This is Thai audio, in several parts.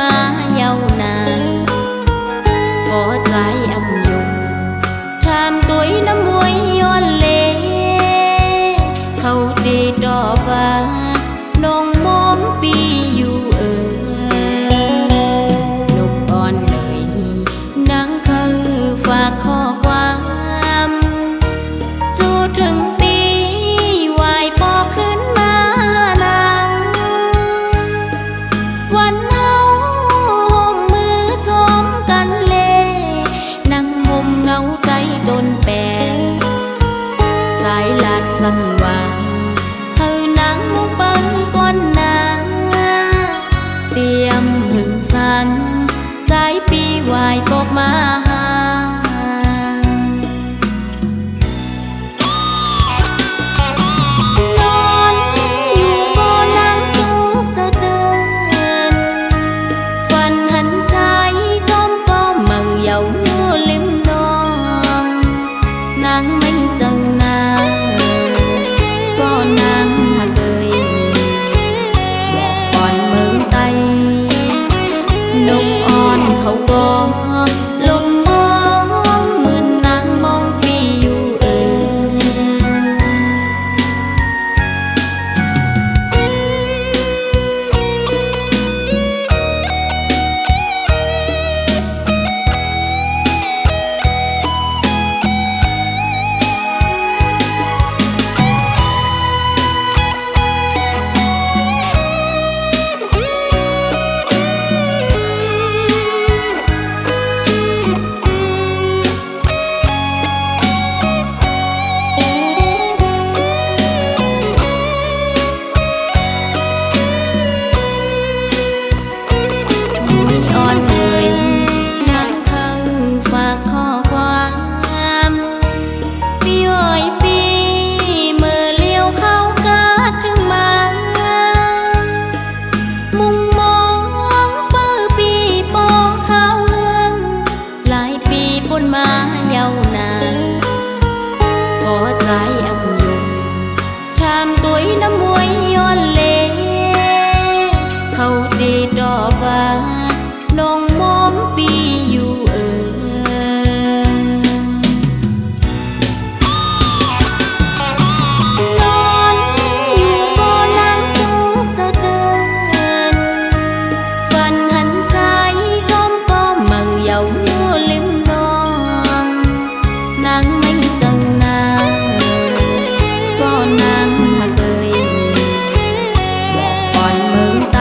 มาเยาวนานก็ใจอำยุงทำตัวน้ำมวยย้อนเลเขาดีดอกว่าน้องมองปีอยู่นกอ่อนเลยนังคือฝากข้อความจูถึงปีวายปอกขึ้นมานางวันเฮาห่มมือจอมกันเลนั่งห่มเงาใจโดนแปงสายลาดสันว่าเธอนางมุกไปก่อนนาเตรียมหึงสันใจปีวายปอกมาหานอนอยู่บ่นั่งทุกเจ้าเตือนฝันหันใจจอมก็มั่งเยาอยู่ริมนองนางไม่เจอนางก็นางหาเคยบอกก่อนเมืองไตนกอ่อนเขาก็ลมมองเหมือนนางมองปีอยู่มาเยาวนานก็ใจอำยุงทำตัวน้ำมวยย้อนเลเขาดีดอกว่าน้องมองปีอยู่นอนอยู่บ่นั่งทุกเจ้าเตือนฝันหันใจจอมก็มั่งเยาอยู่ริมนางไม่เจอนางก็นางหาเคยบอกก่อนเมืองไต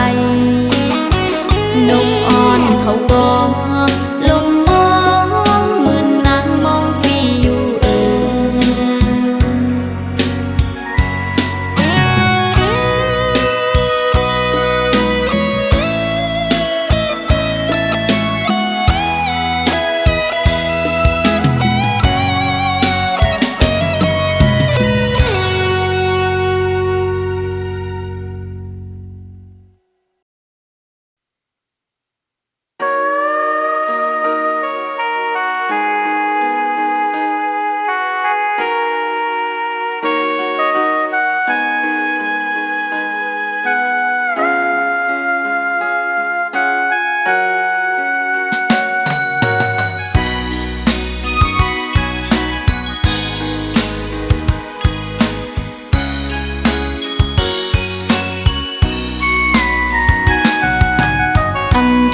นกอ่อนเขาก็ลมมองเหมือนนางมองปีอยู่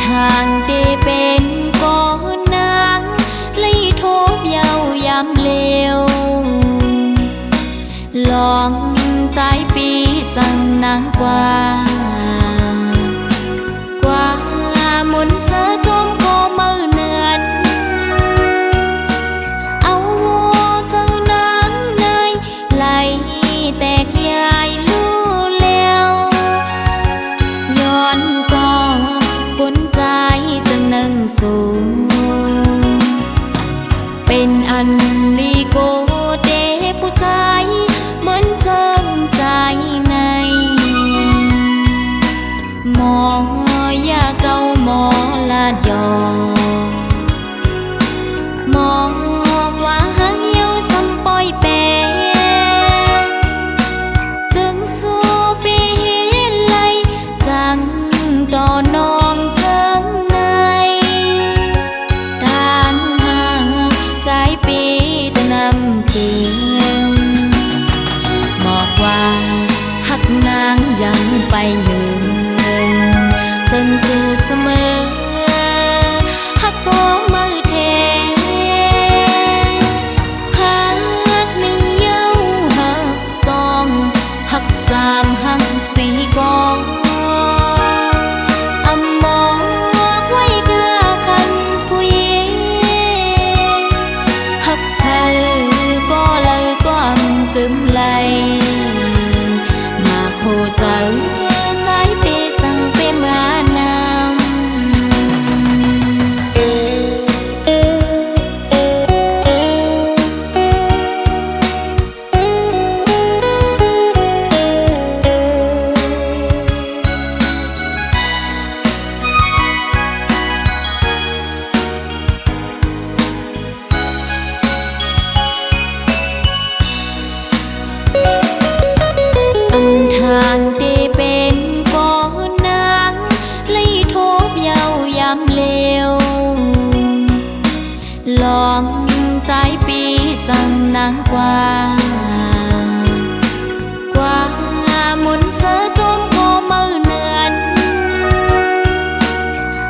ทางที่เป็นก้อนนางลีทบเยาวยามเลวลองใจปีจังนางกว่ามนเสือจมก็มือเนือนเอาหัวเจ้านางในไหลแตกยายลู่แล้วย้อนก็คนใจจะนั่งสูงเป็นอันลีโกเดผู้ใจเหมือนเจิมใจในหมอยาเก่าหมอลาดยอหมอกว่าหังเยาซ้ำปอยแปงจึงสู้ปีเลยจังต่อน้องเจิง างกว่ามุนเสือจมก็มือเนือน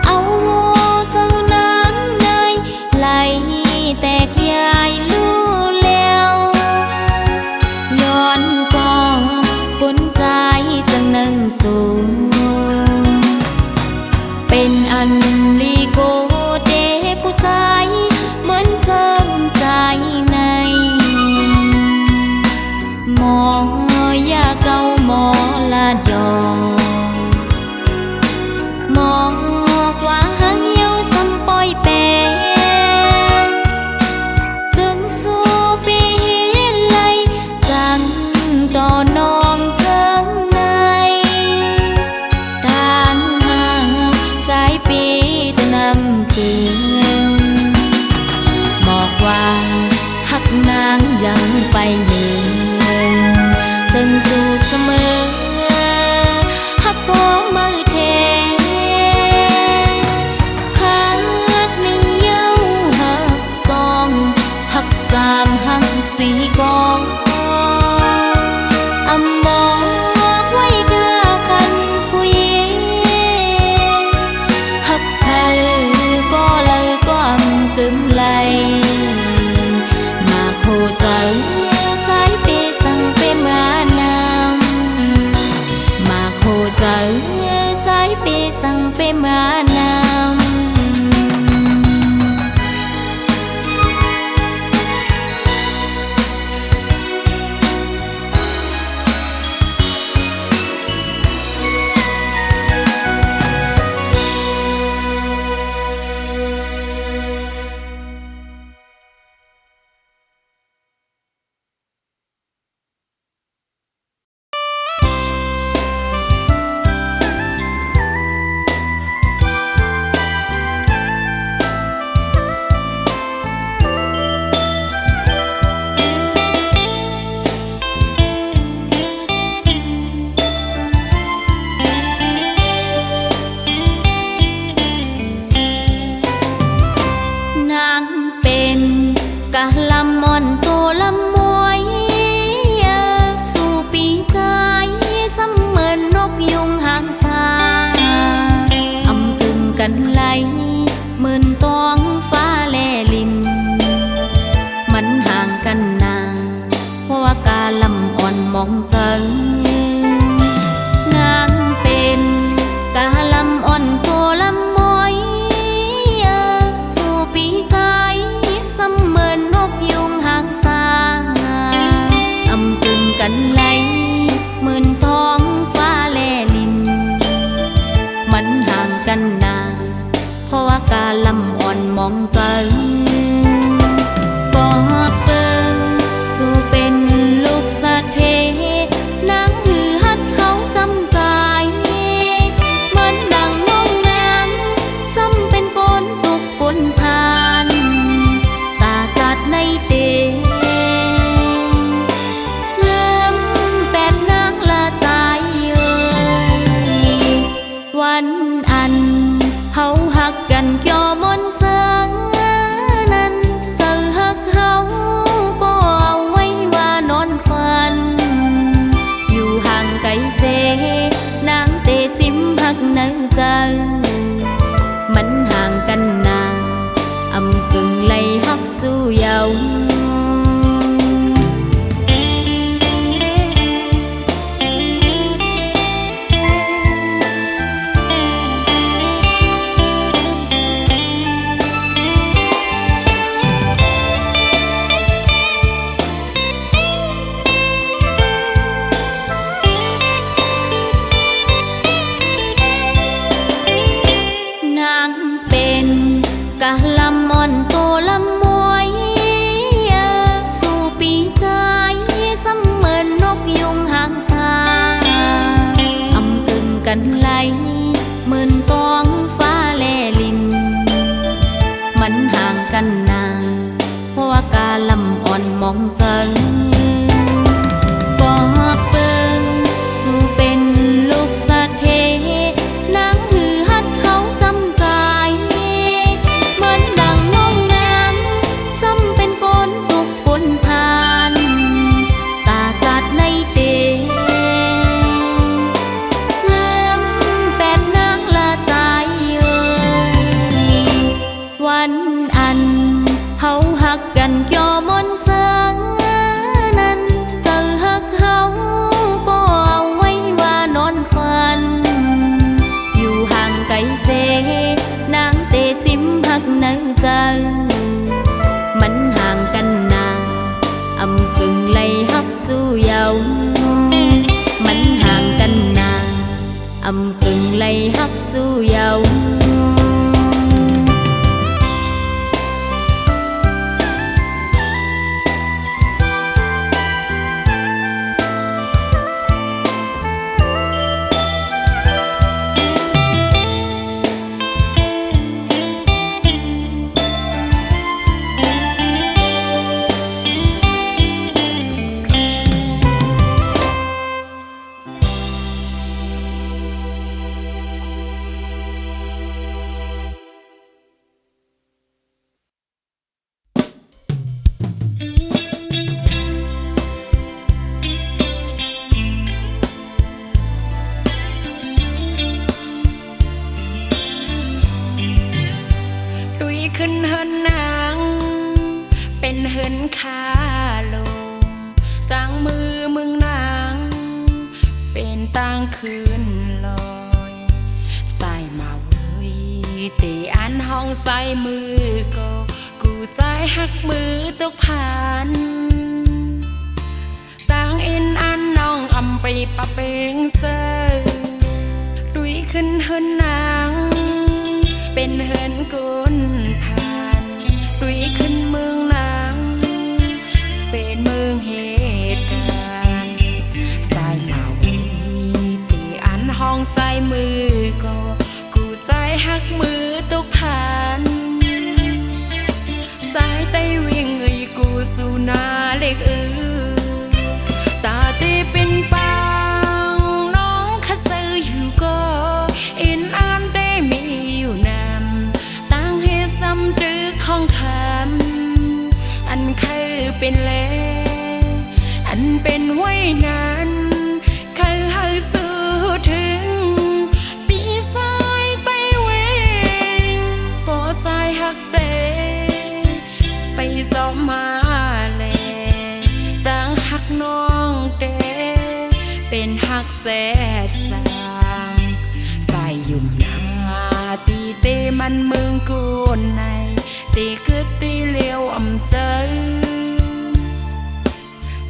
เอาหัวเจ้าน้ำในไหลแตกยายลู่แล้วย้อนก็ฝนใจจังนั่งสูงเป็นอันลีโกเดผู้ชายเหมือนเจิมใจในหมอยาเก่าหมอลาดยอหมอกว่าหังเยาสัมปอยแปนจึงสู้ปีเลยจังต่อนองเจิงในทางห่างสายปีจะนำถึงบอกว่าหักนางยังไปยืนถึงสู่เสมอหักก็มือเทหักหนึ่งเย้าหักสองหักสามหักสี่ก็อำมองไว้กาคันผู้หญิงหักเธอก็เลยก็อำกึมไหลมาโคใจสายเปสังเปมานำมาโคใจสายเปสังเปมานำกะลำมอนตัวลำมวยสู่ปีใจเสมือนนกยุงหางสาอำกึ่งกันไหลเหมือนตองฟ้าแลลินมันห่างกันนาเพราะว่ากาลำอ่อนมองจังนางเป็นกาลำอ่อนตัวลำมวยสู่ปีใจเสมือนนกยุงหางสาอำกึ่งกันไหลเหมือนท้องฟ้าแลลินมันห่างกันนาเพราะว่ากาลำอ่อนมองจังกอดเปิงสู่เป็นลูกสะเทนางหือฮัดเขาจำใจเหมือนดังน้องนางซ้ำเป็นคนตุกปนทานตาจัดในเตเริ่มแปดนางละใจวันอันเฮาหักกันเกี่ยวมนเสืองนั้นเจอหักเฮาก็เอาไว้ว่านอนฝันอยู่ห่างไกลเสนางเตสิมหักในใจมันห่างกันนาอำกึ่งไหลหักสู้เยาว์นางเป็นกะลำมอนโตลำมวยสู่ปีใจเสมือนนกยุงหางสาอำกึ่งกันไหลเหมือนตองฟ้าแลลินมันห่างกันนาเพราะว่ากาลำอ่อนมองจังกอดเปิงสู่เป็นลูกสะเทนางหือฮัดเขาจำใจเหมือนดังน้องนางซ้ำเป็นคนตุกปนทาน âm cưng lay hắc su dầuขึ้นเฮินนางเป็นเฮินคาลงตั้งมือมึงนางเป็นตั้งคืนลอยใส่มาเว้ยตีอันห้องใส่มือก็กูใส่หักมือตกผ่านตั้งอินอันน้องอำไปปะเปงเซอดุยขึ้นเฮินนางเป็นเฮินกุนผ่านดุยขึ้นเมืองนางเป็นเมืองเหตุการณ์สายมาวีตีอันห้องใส่มือก็กูใส่หักมือตกผ่านสายไตวิ่งเอ้ยกูสู่นาเล็กตาตีเป็นปางน้องข้าซื้ออยู่ก็อินอันได้มีอยู่นำตั้งให้ซ้ำดื้อของคำอันคือเป็นแลอันเป็นไว้นานคือให้สู้ถึงปีสายไปเวงปอสายหักเตไปสอบมาแลตั้งหักน้องเตเป็นหักแสดสางใส่ยุ่มนาตีเตมันเมืองกูในตีคือตีเลี้ยวอำเซอ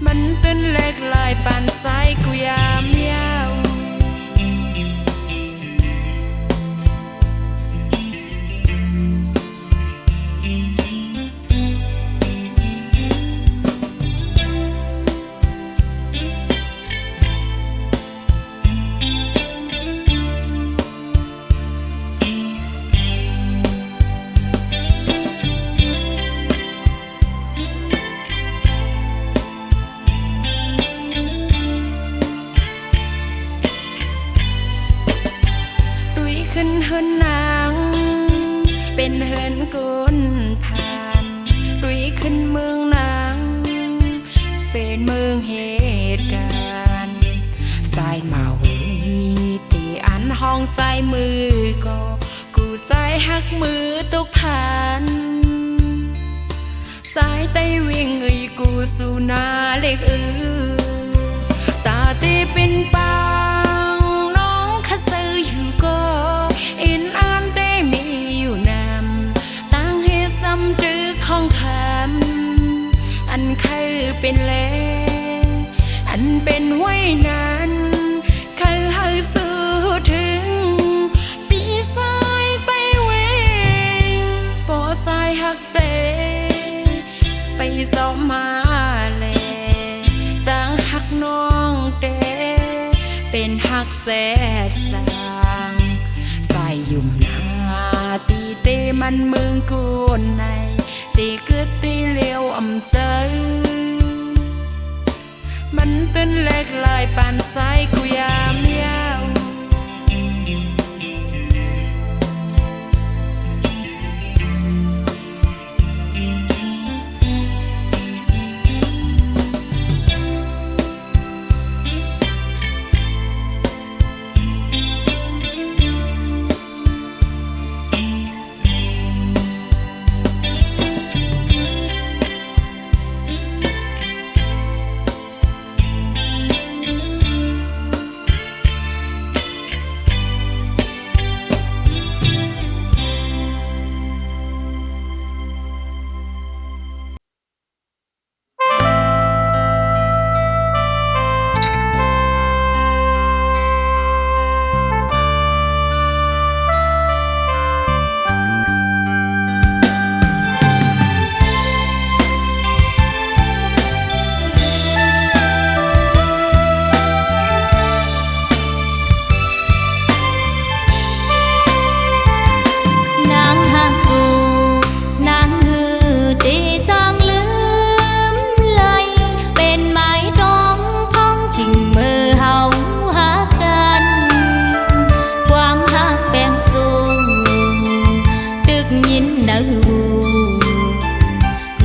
มันเป็นเล็กลายปานสายกูยามยาวขึ้นเฮินนางเป็นเฮินกุนผ่านดุยขึ้นเมืองนางเป็นเมืองเหตุการณ์สายมาเว้ยตีอันห้องใส่มือก็กูใส่หักมือตกผ่านสายไตวิ่งเอ้ยกูสู่นาเล็กตาตีเป็นปางน้องข้าซื้ออยู่ก็อินอันได้มีอยู่นำตั้งให้ซ้ำดื้อของคำอันคือเป็นแลอันเป็นไว้นานคือให้สู้ถึงปีสายไปเวงปอสายหักเตไปสอบมาแลตั้งหักน้องเตเป็นหักแสดสางใส่ยุ่มนาตีเตมันเมืองกูในตีกึดตีเลี้ยวอำเซอมันต้นเล็กลายปานสายกูยามยาว ด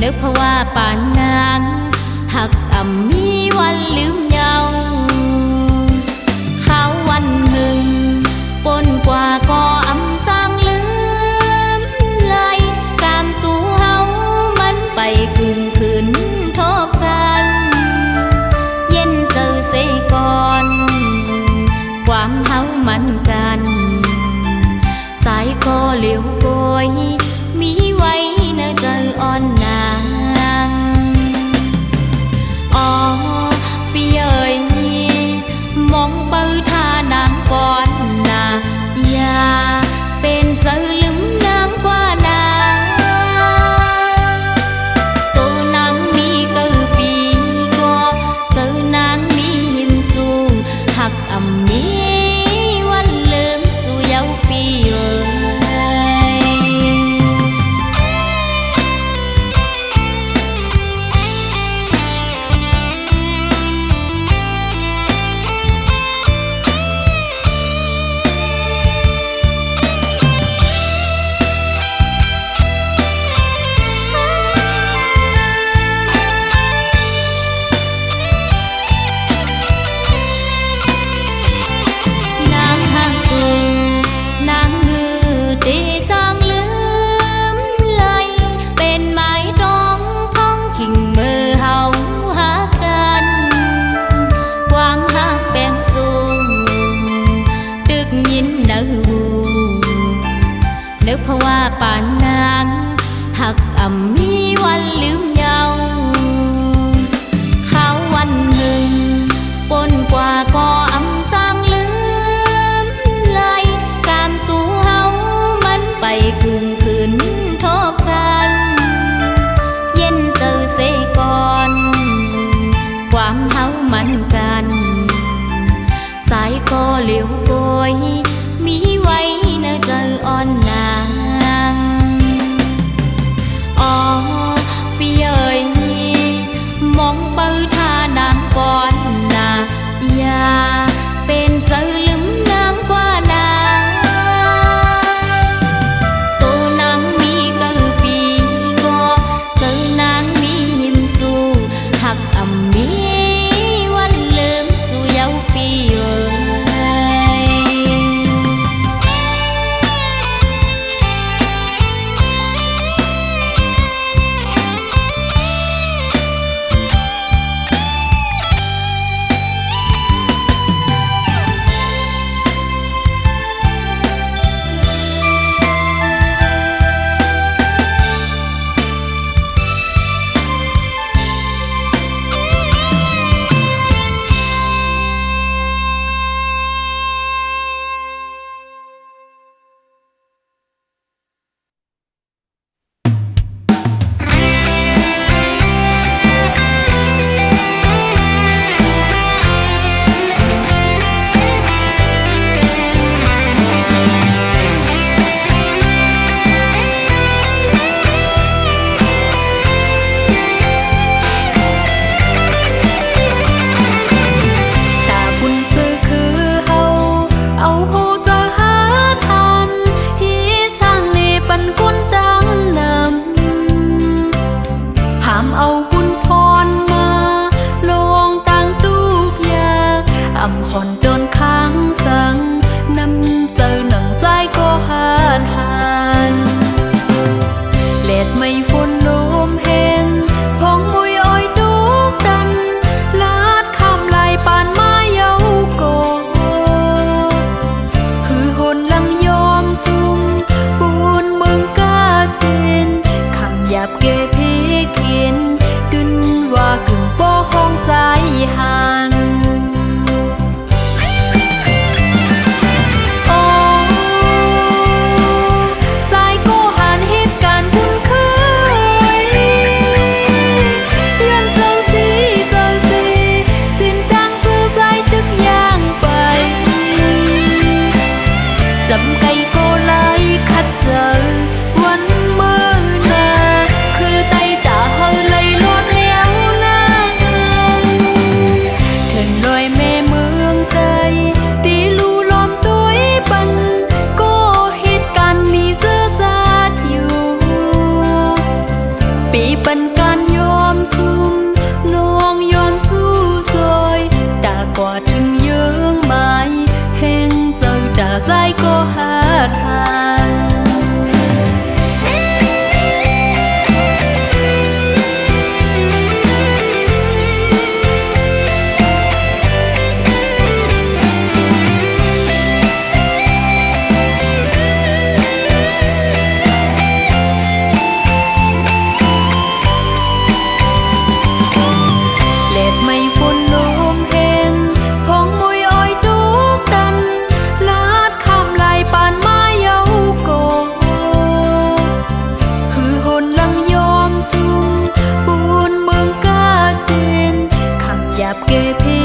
นึกเพราะว่าป่านนางหักอ่ำมีวันลืมเยาเขาวันหนึ่งปนกว่าก็อำจางลืมเลยการสู่เฮามันไปกึ่งคืนทบกันเย็นเจอเสก่อนความเฮามันกันสายก็เหลียวโกยมีไว้เนื้อใจอ่อนนางอ๋อพี่เอ๋ยมองเปิดท่านางก่อนนะอย่าเป็นเจอลืมนางกว่านางตัวนางมีเกิดปีก็เจอนางมีหิมสูงหักอ่ำมีวันลืมสู่เยาปีเอ๋ยนึกเพราะว่าป่านนางหักอ่ำมีวันลืมเยาเขาวันหนึ่งปนกว่าก็อำจางลืมเลยการสู่เฮามันไปกึ่งคืนทบกันเย็นเจอเสก่อนความเฮามันกันสายก็เหลียวโกยมีไว้เนื้อใจอ่อนนางอ๋อพี่เอ๋ยมองเปิดท่านางก่อนนะอย่าเป็นเจอลืมนางกว่านางตัวนางมีเกิดปีก็เจอนางมีหิมสู่หักอ่ำมีวันลืมสู่เยาปีเอ๋ยไก่โกไลคัดเจอวันเมื่อนาคือ bập kê phê